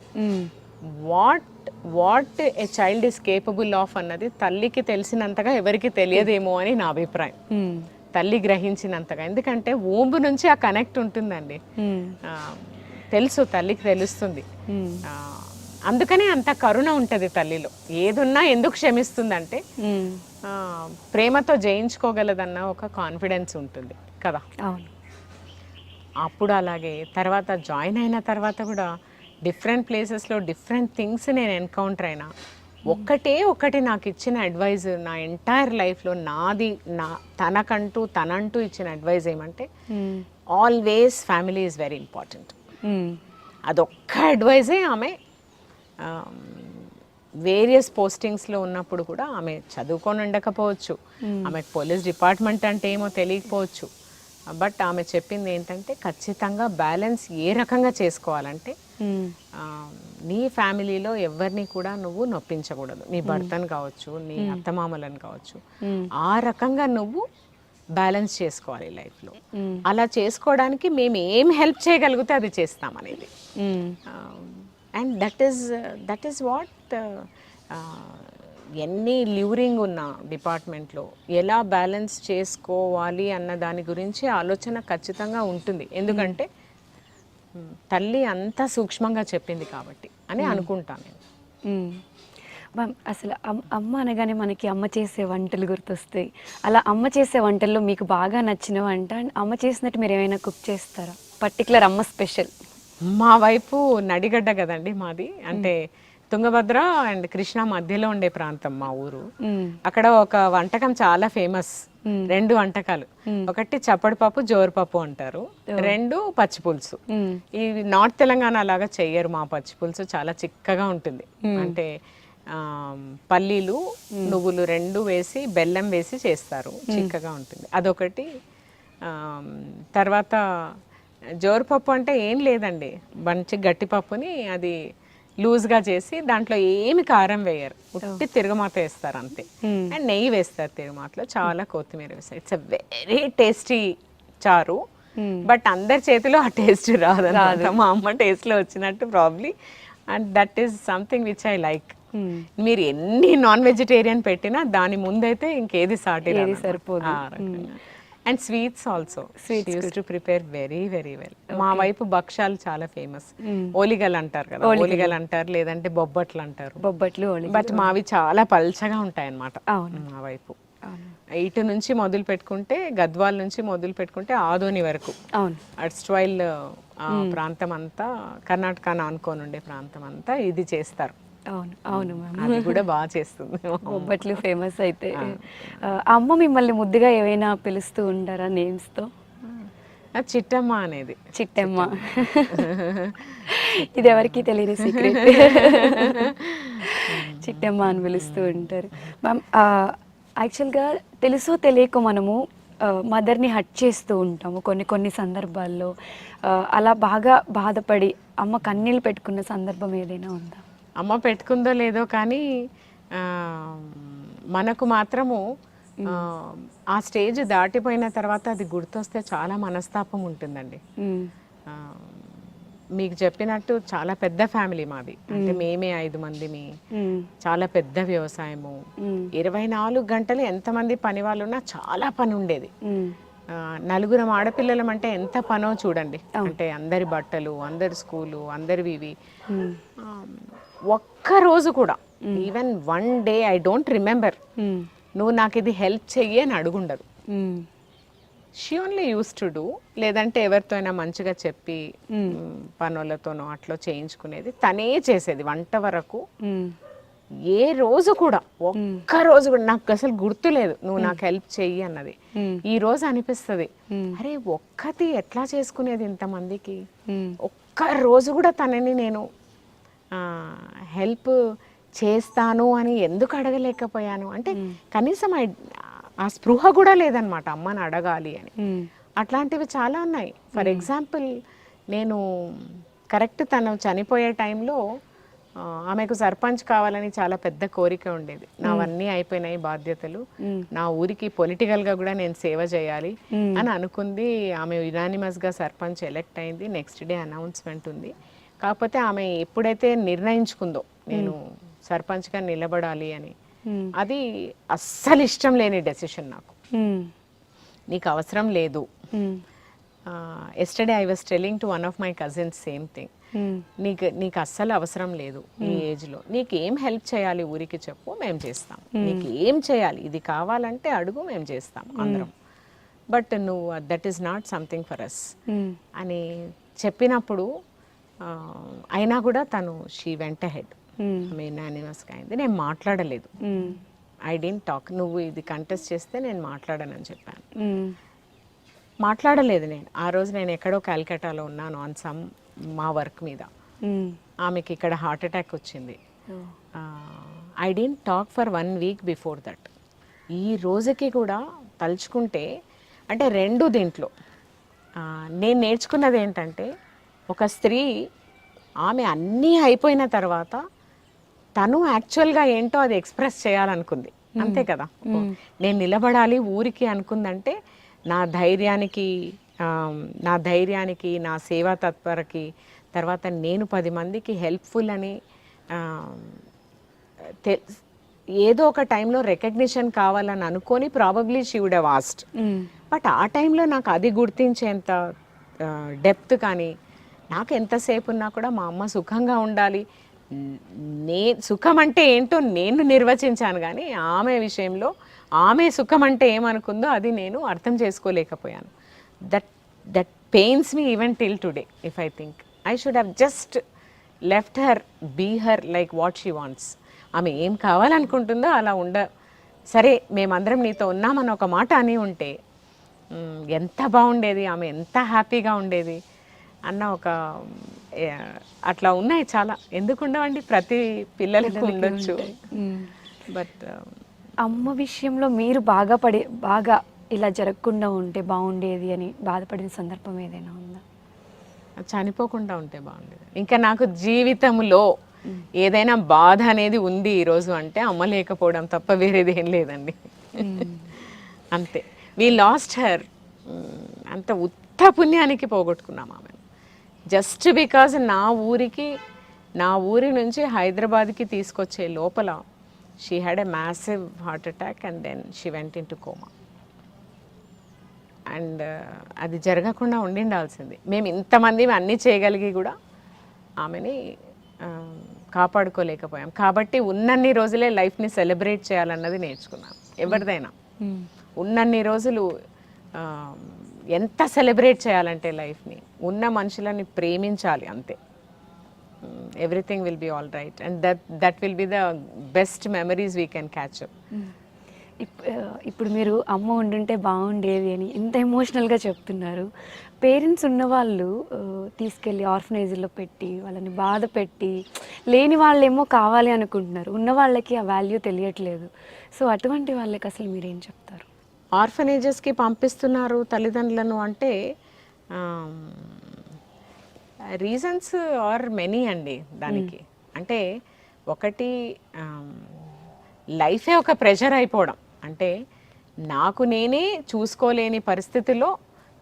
what a child is capable of అన్నది తల్లికి తెలిసినంతగా ఎవరికి తెలియదేమో అని నా అభిప్రాయం. తల్లి గ్రహించినంతగా, ఎందుకంటే ఊంబు నుంచి ఆ కనెక్ట్ ఉంటుందండి, తెలుసు, తల్లికి తెలుస్తుంది. అందుకనే అంత కరుణ ఉంటుంది తల్లిలో. ఏదున్నా ఎందుకు క్షమిస్తుందంటే ప్రేమతో జయించుకోగలదన్న ఒక కాన్ఫిడెన్స్ ఉంటుంది కదా. అప్పుడు అలాగే తర్వాత జాయిన్ అయిన తర్వాత కూడా డిఫరెంట్ ప్లేసెస్లో డిఫరెంట్ థింగ్స్ నేను ఎన్కౌంటర్ అయినా. ఒకటి నాకు ఇచ్చిన అడ్వైజ్ నా ఎంటైర్ లైఫ్లో తనంటూ ఇచ్చిన అడ్వైజ్ ఏమంటే, always family is very important. అదొక్క అడ్వైజే ఆమె వేరియస్ పోస్టింగ్స్లో ఉన్నప్పుడు కూడా, ఆమె చదువుకొని ఉండకపోవచ్చు, ఆమెకు పోలీస్ డిపార్ట్మెంట్ అంటే ఏమో తెలియకపోవచ్చు, బట్ ఆమె చెప్పింది ఏంటంటే ఖచ్చితంగా బ్యాలెన్స్ ఏ రకంగా చేసుకోవాలంటే, నీ ఫ్యామిలీలో ఎవరిని కూడా నువ్వు నొప్పించకూడదు, నీ భర్తను కావచ్చు, నీ అత్తమామలను కావచ్చు, ఆ రకంగా నువ్వు బ్యాలెన్స్ చేసుకోవాలి లైఫ్లో. అలా చేసుకోవడానికి మేము ఏం హెల్ప్ చేయగలిగితే అది చేస్తామనేది. అండ్ దట్ ఈస్ వాట్ ఎన్ని ల్యూరింగ్ ఉన్న డిపార్ట్మెంట్లో ఎలా బ్యాలెన్స్ చేసుకోవాలి అన్న దాని గురించి ఆలోచన ఖచ్చితంగా ఉంటుంది. ఎందుకంటే తల్లి అంత సూక్ష్మంగా చెప్పింది కాబట్టి అని అనుకుంటాను నేను. మ్యామ్, అసలు అమ్మ అనగానే మనకి అమ్మ చేసే వంటలు గుర్తొస్తాయి. అలా అమ్మ చేసే వంటల్లో మీకు బాగా నచ్చిన వంట, అమ్మ చేసినట్టు మీరు ఏమైనా కుక్ చేస్తారా? పర్టికులర్ అమ్మ స్పెషల్? మా వైపు నడిగడ్డ కదండి మాది, అంటే తుంగభద్ర అండ్ కృష్ణ మధ్యలో ఉండే ప్రాంతం మా ఊరు. అక్కడ ఒక వంటకం చాలా ఫేమస్, 2 వంటకాలు. ఒకటి చప్పడిపప్పు, జోరుపప్పు అంటారు, 2 పచ్చిపులుసు. ఈ నార్త్ తెలంగాణ లాగా చెయ్యరు మా పచ్చిపులుసు, చాలా చిక్కగా ఉంటుంది. అంటే పల్లీలు నువ్వులు 2 వేసి బెల్లం వేసి చేస్తారు, చిక్కగా ఉంటుంది, అదొకటి. తర్వాత జోరుపప్పు అంటే ఏం లేదండి, మంచి గట్టిపప్పుని అది లూజ్గా చేసి దాంట్లో ఏమి కారం వేయరు, ఉట్టి తిరగమాత వేస్తారు అంతే. అండ్ నెయ్యి వేస్తారు తిరగమాతలో, చాలా కొత్తిమీర వేస్తారు. ఇట్స్ అ వెరీ టేస్టీ చారు. బట్ అందరి చేతిలో ఆ టేస్ట్ రాదు, మా అమ్మ టేస్ట్లో వచ్చినట్టు probably. And that is something which I like. మీరు ఎన్ని నాన్ వెజిటేరియన్ పెట్టినా దాని ముందైతే ఇంకేది సాటి సరిపోదు. And sweets also use to prepare very very well. మా వైపు భక్షాలు చాలా ఫేమస్. ఓలిగలు అంటారు కదా, ఓలిగలు అంటారు, లేదంటే బొబ్బట్లు అంటారు. బొబ్బట్లు బట్ మావి చాలా పల్చగా ఉంటాయి అన్నమాట మా వైపు. ఇటు నుంచి మొదలు పెట్టుకుంటే, గద్వాల నుంచి మొదలు పెట్టుకుంటే ఆదోని వరకు, అర్స్ట్వైల్ ప్రాంతం అంతా, కర్ణాటక ఆనుకొని ఉండే ప్రాంతం అంతా ఇది చేస్తారు. అవును అవును మ్యామ్, అది కూడా బాగా చేస్తుంది. బొబ్బట్లు ఫేమస్ అయితే. అమ్మ మిమ్మల్ని ముద్దుగా ఏమైనా పిలుస్తూ ఉంటారా నేమ్స్తో? చిట్టమ్మ అనేది. చిట్టమ్మ, ఇది ఎవరికి తెలియని సీక్రెట్. చిట్టమ్మ అని పిలుస్తూ ఉంటారు మ్యామ్. యాక్చువల్గా తెలుసో తెలియక మనము మదర్ని హట్ చేస్తూ ఉంటాము కొన్ని సందర్భాల్లో. అలా బాగా బాధపడి అమ్మ కన్నీళ్ళు పెట్టుకున్న సందర్భం ఏదైనా ఉందా? అమ్మ పెట్టుకుందో లేదో కానీ మనకు మాత్రము ఆ స్టేజ్ దాటిపోయిన తర్వాత అది గుర్తొస్తే చాలా మనస్తాపం ఉంటుందండి. మీకు చెప్పినట్టు చాలా పెద్ద ఫ్యామిలీ మాది, అంటే మేమే 5 మందిమి, చాలా పెద్ద వ్యవసాయము, 24 గంటలు ఎంతమంది పని వాళ్ళు ఉన్నా చాలా పని ఉండేది. 4 ఆడపిల్లలం అంటే ఎంత పనో చూడండి. అంటే అందరి బట్టలు, అందరి స్కూలు, అందరివి ఇవి. ఒక్క రోజు కూడా, even 1 day I don't remember నువ్వు నాకు ఇది హెల్ప్ చెయ్యి అని అడుగుండదు. She only used to do, లేదంటే ఎవరితో అయినా మంచిగా చెప్పి పనులతోనో అట్లా చేయించుకునేది. తనే చేసేది వంట వరకు. ఏ రోజు కూడా, ఒక్క రోజు కూడా నాకు అసలు గుర్తులేదు నువ్వు నాకు హెల్ప్ చెయ్యి అన్నది. ఈ రోజు అనిపిస్తుంది, అరే ఒక్కటి ఎట్లా చేసుకునేది ఇంతమందికి. ఒక్క రోజు కూడా తనని నేను హెల్ప్ చేస్తాను అని ఎందుకు అడగలేకపోయాను అంటే, కనీసం ఆ స్పృహ కూడా లేదనమాట అమ్మని అడగాలి అని. అట్లాంటివి చాలా ఉన్నాయి. ఫర్ ఎగ్జాంపుల్, నేను కరెక్ట్ తను చనిపోయే టైంలో ఆమెకు సర్పంచ్ కావాలని చాలా పెద్ద కోరిక ఉండేది. నావన్నీ అయిపోయినాయి బాధ్యతలు, నా ఊరికి పొలిటికల్గా కూడా నేను సేవ చేయాలి అని అనుకుంది. ఆమె యునానిమస్గా సర్పంచ్ ఎలెక్ట్ అయింది. నెక్స్ట్ డే అనౌన్స్మెంట్ ఉంది. కాకపోతే ఆమె ఎప్పుడైతే నిర్ణయించుకుందో నేను సర్పంచ్గా నిలబడాలి అని, అది అస్సలు ఇష్టం లేని డెసిషన్ నాకు. నీకు అవసరం లేదు. Yesterday I was telling to one of my cousins same thing. నీకు అస్సలు అవసరం లేదు ఈ ఏజ్లో. నీకు ఏం హెల్ప్ చేయాలి ఊరికి చెప్పు, మేము చేస్తాం. నీకు ఏం చేయాలి, ఇది కావాలంటే అడుగు, మేము చేస్తాం అందరం. బట్ నువ్వు that is not something for us అని చెప్పినప్పుడు, అయినా కూడా తను షీ వెంట హెడ్, యునానిమస్గా అయింది. నేను మాట్లాడలేదు. I don't talk. నువ్వు ఇది కంటెస్ట్ చేస్తే నేను మాట్లాడనని చెప్పాను. మాట్లాడలేదు నేను. ఆ రోజు నేను ఎక్కడో కాల్కటాలో ఉన్నాను ఆన్ సమ్ మా వర్క్ మీద. ఆమెకి ఇక్కడ హార్ట్ అటాక్ వచ్చింది. I don't talk for 1 week before that. ఈ రోజుకి కూడా తలుచుకుంటే, అంటే 2 దీంట్లో నేను నేర్చుకున్నది ఏంటంటే, ఒక స్త్రీ ఆమె అన్నీ అయిపోయిన తర్వాత తను యాక్చువల్గా ఏంటో అది ఎక్స్ప్రెస్ చేయాలనుకుంది, అంతే కదా. నేను నిలబడాలి ఊరికి అనుకుందంటే, నా ధైర్యానికి, నా సేవా తత్పరకి, తర్వాత నేను 10 మందికి హెల్ప్ఫుల్ అని ఏదో ఒక టైంలో రికగ్నిషన్ కావాలని అనుకొని probably she would have asked. But ఆ టైంలో నాకు అది గుర్తించేంత డెప్త్ కానీ, నాకు ఎంతసేపు ఉన్నా కూడా మా అమ్మ సుఖంగా ఉండాలి, సుఖం అంటే ఏంటో నేను నిర్వచించాను, కానీ ఆమె విషయంలో ఆమె సుఖం అంటే ఏమనుకుందో అది నేను అర్థం చేసుకోలేకపోయాను. That pains me even till today. If I think I should have just left her, be her like what she wants. ఆమె ఏం కావాలనుకుంటుందో అలా సరే మేమందరం నీతో ఉన్నామని ఒక మాట అని ఉంటే ఎంత బాగుండేది, ఆమె ఎంత హ్యాపీగా ఉండేది అన్న ఒక అట్లా ఉన్నాయి చాలా. ఎందుకు ఉండవండి, ప్రతి పిల్లలకు ఉండొచ్చు. బట్ అమ్మ విషయంలో మీరు బాగా ఇలా జరగకుండా ఉంటే బాగుండేది అని బాధపడిన సందర్భం ఏదైనా ఉందా? చనిపోకుండా ఉంటే బాగుండేది. ఇంకా నాకు జీవితంలో ఏదైనా బాధ అనేది ఉంది ఈరోజు అంటే అమ్మ లేకపోవడం తప్ప వేరేది ఏం లేదండి. అంతే. We lost her. అంత ఉత్త పుణ్యానికి పోగొట్టుకున్నాం ఆమె. జస్ట్ బికాజ్ నా ఊరి నుంచి హైదరాబాద్కి తీసుకొచ్చే లోపల she had a massive heart attack and then she went into coma. And అది జరగకుండా ఉండిండాల్సింది. మేము ఇంతమంది అన్నీ చేయగలిగి కూడా ఆమెని కాపాడుకోలేకపోయాం. కాబట్టి ఉన్నన్ని రోజులే లైఫ్ని సెలబ్రేట్ చేయాలన్నది నేర్చుకున్నాను. ఎవరిదైనా ఉన్నన్ని రోజులు ఎంత సెలబ్రేట్ చేయాలంటే లైఫ్ని, ఉన్న మనుషులని ప్రేమించాలి అంతే. Everything will be all right and that will be the best memories we can catch up. ఇప్పుడు మీరు అమ్మ ఉండుంటే బాగుండేది అని ఇంత ఎమోషనల్గా చెప్తున్నారు. పేరెంట్స్ ఉన్నవాళ్ళు తీసుకెళ్ళి ఆర్ఫనైజ్లో పెట్టి వాళ్ళని బాధ పెట్టి, లేని వాళ్ళేమో కావాలి అనుకుంటున్నారు, ఉన్న వాళ్ళకి ఆ వాల్యూ తెలియట్లేదు. సో అటువంటి వాళ్ళకి అసలు మీరేం చెప్తారు? ఆర్ఫనేజెస్కి పంపిస్తున్నారు తల్లిదండ్రులను అంటే రీజన్స్ ఆర్ మెనీ అండి దానికి. అంటే ఒకటి లైఫే ఒక ప్రెషర్ అయిపోవడం. అంటే నాకు నేనే చూసుకోలేని పరిస్థితిలో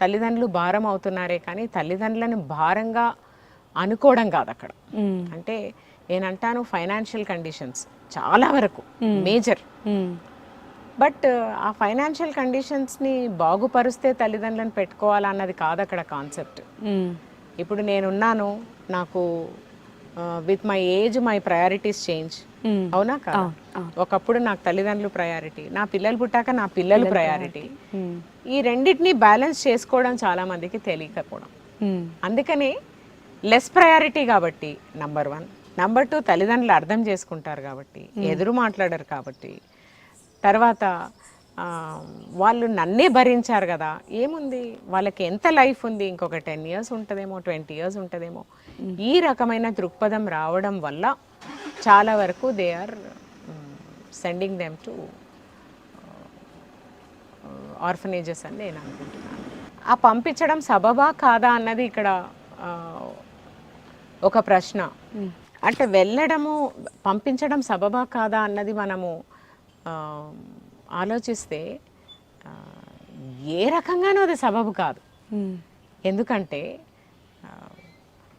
తల్లిదండ్రులు భారం అవుతున్నారే కానీ తల్లిదండ్రులను భారంగా అనుకోవడం కాదు అక్కడ. అంటే నేనంటాను ఫైనాన్షియల్ కండిషన్స్ చాలా వరకు మేజర్. బట్ ఆ ఫైనాన్షియల్ కండిషన్స్ని బాగుపరుస్తే తల్లిదండ్రులను పెట్టుకోవాలన్నది కాదు అక్కడ కాన్సెప్ట్. ఇప్పుడు నేనున్నాను, నాకు with my age my priorities change. అవునా కాదా? ఒకప్పుడు నాకు తల్లిదండ్రులు ప్రయారిటీ, నా పిల్లలు పుట్టాక నా పిల్లలు ప్రయారిటీ. ఈ రెండింటిని బ్యాలెన్స్ చేసుకోవడం చాలా మందికి తెలియకపోవడం. అందుకని లెస్ ప్రయారిటీ కాబట్టి నంబర్ 1. నంబర్ 2 తల్లిదండ్రులు అర్థం చేసుకుంటారు కాబట్టి, ఎదురు మాట్లాడరు కాబట్టి. తర్వాత వాళ్ళు నన్నే భరించారు కదా, ఏముంది వాళ్ళకి ఎంత లైఫ్ ఉంది, ఇంకొక 10 years ఉంటుందేమో, 20 years ఉంటుందేమో. ఈ రకమైన దృక్పథం రావడం వల్ల చాలా వరకు they are sending them to orphanages అని నేను అనుకుంటున్నాను. ఆ పంపించడం సబబా కాదా అన్నది ఇక్కడ ఒక ప్రశ్న. అంటే వెళ్ళడము పంపించడం సబబా కాదా అన్నది మనము ఆలోచిస్తే ఏ రకంగానూ అది సబబు కాదు. ఎందుకంటే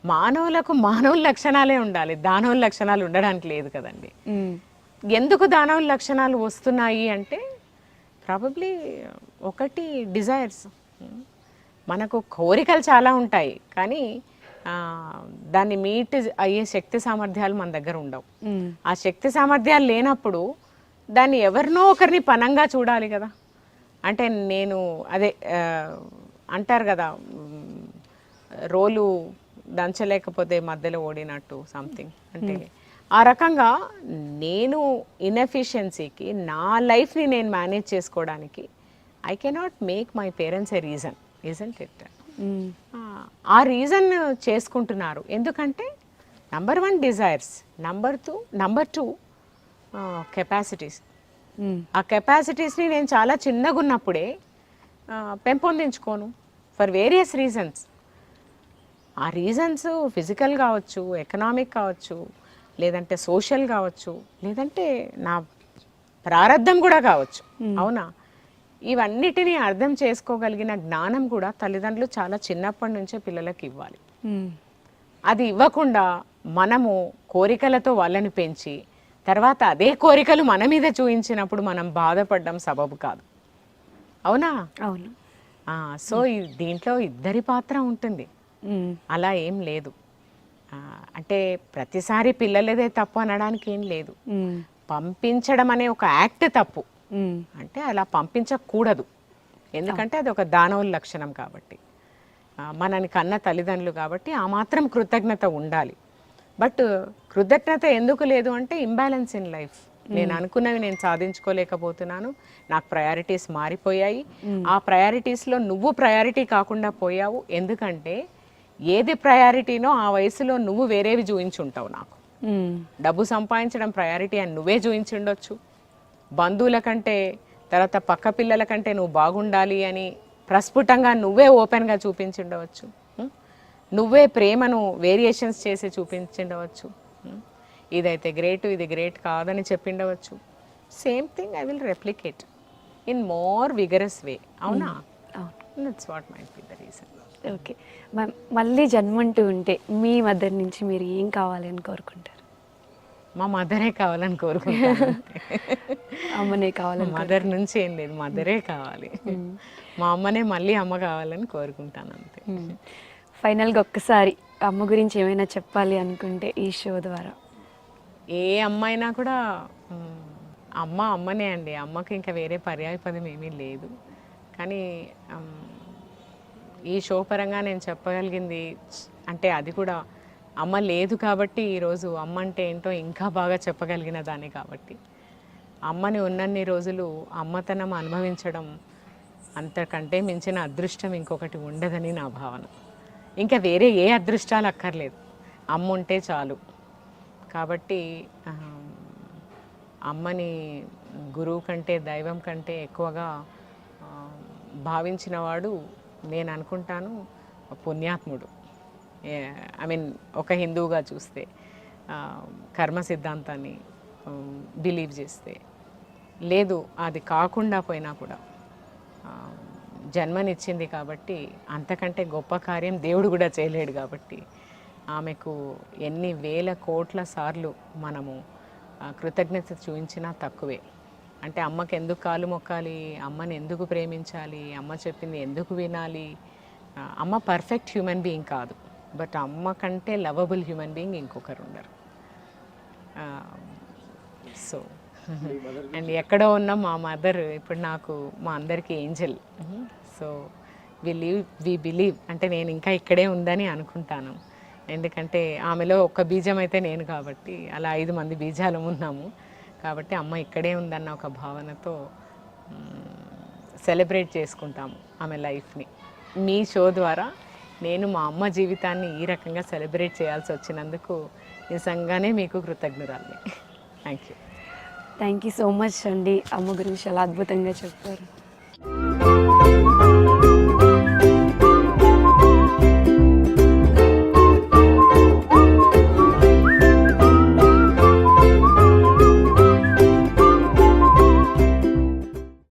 మానవులకు మానవుల లక్షణాలే ఉండాలి, దానవుల లక్షణాలు ఉండడానికి లేదు కదండి. ఎందుకు దానవుల లక్షణాలు వస్తున్నాయి అంటే ప్రాబబ్లీ ఒకటి డిజైర్స్. మనకు కోరికలు చాలా ఉంటాయి కానీ దాన్ని మీట్ అయ్యే శక్తి సామర్థ్యాలు మన దగ్గర ఉండవు. ఆ శక్తి సామర్థ్యాలు లేనప్పుడు దాన్ని ఎవరినో ఒకరిని పనంగా చూడాలి కదా. అంటే నేను అదే అంటారు కదా, రోలు దంచలేకపోతే మధ్యలో ఓడినట్టు సంథింగ్. అంటే ఆ రకంగా నేను ఇన్ఎఫిషియన్సీకి నా లైఫ్ని నేను మేనేజ్ చేసుకోవడానికి I cannot make my parents a reason, isn't it? ఆ రీజన్ చేసుకుంటున్నారు ఎందుకంటే నంబర్ 1 డిజైర్స్, నంబర్ 2 కెపాసిటీస్. ఆ కెపాసిటీస్ని నేను చాలా చిన్నగా ఉన్నప్పుడే పెంపొందించుకోను ఫర్ వేరియస్ రీజన్స్. ఆ రీజన్స్ ఫిజికల్ కావచ్చు, ఎకనామిక్ కావచ్చు, లేదంటే సోషల్ కావచ్చు, లేదంటే నా ప్రారంధం కూడా కావచ్చు. అవునా? ఇవన్నిటినీ అర్థం చేసుకోగలిగిన జ్ఞానం కూడా తల్లిదండ్రులు చాలా చిన్నప్పటి నుంచే పిల్లలకు ఇవ్వాలి. అది ఇవ్వకుండా మనము కోరికలతో వాళ్ళని పెంచి తర్వాత అదే కోరికలు మన మీద చూపించినప్పుడు మనం బాధపడడం సబబు కాదు. అవునా? అవును. సో దీంట్లో ఇద్దరి పాత్ర ఉంటుంది, అలా ఏం లేదు. అంటే ప్రతిసారి పిల్లలదే తప్పు అనడానికి ఏం లేదు. పంపించడం అనే ఒక యాక్ట్ తప్పు, అంటే అలా పంపించకూడదు. ఎందుకంటే అది ఒక దానవుల లక్షణం కాబట్టి, మనని కన్న తల్లిదండ్రులు కాబట్టి ఆ మాత్రం కృతజ్ఞత ఉండాలి. బట్ కృతజ్ఞత ఎందుకు లేదు అంటే ఇంబ్యాలెన్స్ ఇన్ లైఫ్. నేను అనుకున్నవి నేను సాధించుకోలేకపోతున్నాను, నాకు ప్రయారిటీస్ మారిపోయాయి. ఆ ప్రయారిటీస్లో నువ్వు ప్రయారిటీ కాకుండా పోయావు. ఎందుకంటే ఏది ప్రయారిటీనో ఆ వయసులో నువ్వు వేరేవి చూయించుంటావు. నాకు డబ్బు సంపాదించడం ప్రయారిటీ అని నువ్వే చూయించుండొచ్చు. బంధువుల కంటే తర్వాత పక్క పిల్లల కంటే నువ్వు బాగుండాలి అని ప్రస్ఫుటంగా నువ్వే ఓపెన్గా చూపించుండవచ్చు. నువ్వే ప్రేమను వేరియేషన్స్ చేసి చూపించుండవచ్చు. ఇదైతే గ్రేట్, ఇది గ్రేట్ కాదని చెప్పిండవచ్చు. Same thing I will replicate in more vigorous way. అవునా? That's what might be the reason. Okay, మళ్ళీ జన్మంటూ ఉంటే మీ మదర్ నుంచి మీరు ఏం కావాలని కోరుకుంటారు? మా మదరే కావాలని కోరుకుంటాను. అమ్మనే కావాలని మదర్ నుంచి ఏం లేదు, మదరే కావాలి. మా అమ్మనే మళ్ళీ అమ్మ కావాలని కోరుకుంటాను అంతే. ఫైనల్గా ఒక్కసారి అమ్మ గురించి ఏమైనా చెప్పాలి అనుకుంటే ఈ షో ద్వారా? ఏ అమ్మైనా కూడా అమ్మ అమ్మనే అండి. అమ్మకి ఇంకా వేరే పర్యాయపదం ఏమీ లేదు. కానీ ఈ షో పరంగా నేను చెప్పగలిగింది అంటే అది కూడా అమ్మ లేదు కాబట్టి ఈరోజు అమ్మ అంటే ఏంటో ఇంకా బాగా చెప్పగలిగిన దాన్ని కాబట్టి, అమ్మని ఉన్నన్ని రోజులు అమ్మతనం అనుభవించడం అంతకంటే మించిన అదృష్టం ఇంకొకటి ఉండదని నా భావన. ఇంకా వేరే ఏ అదృష్టాలు అక్కర్లేదు, అమ్మ ఉంటే చాలు. కాబట్టి అమ్మని గురువు కంటే దైవం కంటే ఎక్కువగా భావించిన వాడు నేను అనుకుంటాను పుణ్యాత్ముడు. ఐ మీన్ ఒక హిందువుగా చూస్తే కర్మ సిద్ధాంతాన్ని బిలీవ్ చేస్తే, లేదు అది కాకుండా పోయినా కూడా జన్మనిచ్చింది కాబట్టి అంతకంటే గొప్ప కార్యం దేవుడు కూడా చేయలేడు. కాబట్టి ఆమెకు ఎన్ని వేల కోట్ల సార్లు మనము కృతజ్ఞత చూపించినా తక్కువే. అంటే అమ్మకి ఎందుకు కాలు మొక్కాలి, అమ్మని ఎందుకు ప్రేమించాలి, అమ్మ చెప్పింది ఎందుకు వినాలి? అమ్మ పర్ఫెక్ట్ హ్యూమన్ బీయింగ్ కాదు, బట్ అమ్మ కంటే లవబుల్ హ్యూమన్ బీయింగ్ ఇంకొకరు ఉండరు. సో అండ్ ఎక్కడో ఉన్న మా మదర్ ఇప్పుడు నాకు మా అందరికీ ఏంజల్. సో వి బిలీవ్ అంటే నేను ఇంకా ఇక్కడే ఉందని అనుకుంటాను. ఎందుకంటే ఆమెలో ఒక్క బీజం అయితే నేను కాబట్టి అలా 5 మంది బీజాలు ఉన్నాము. కాబట్టి అమ్మ ఇక్కడే ఉందన్న ఒక భావనతో సెలబ్రేట్ చేసుకుంటాము ఆమె లైఫ్ని. మీ షో ద్వారా నేను మా అమ్మ జీవితాన్ని ఈ రకంగా సెలబ్రేట్ చేయాల్సి వచ్చినందుకు నిజంగానే మీకు కృతజ్ఞురాలిని. థ్యాంక్ యూ సో మచ్ అండి. అమ్మ గురించి చాలా అద్భుతంగా చెప్పారు.